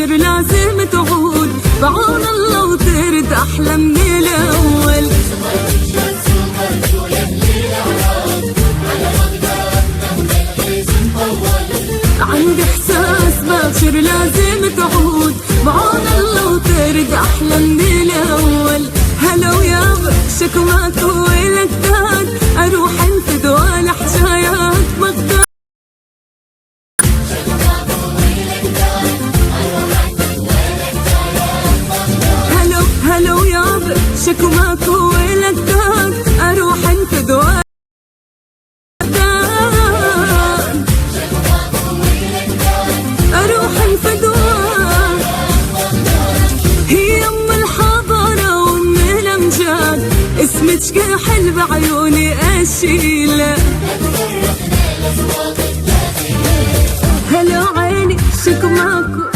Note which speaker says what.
Speaker 1: باكر لازم تعود، بعون الله وترد أحلى من الأول. عندي إحساس باكر لازم تعود، بعون الله وترد أحلى من الأول. هلا ويابا شكواك ويلك داد، أروح انفد ولا حكايات بغداد. هلا ويابا شكواك ويلك داد، أروح انفد ولا أروح انفد. هي أم الحضارة وأم الأمجاد، اسمك كحل بعيوني أشيله. هلا عيني شكواك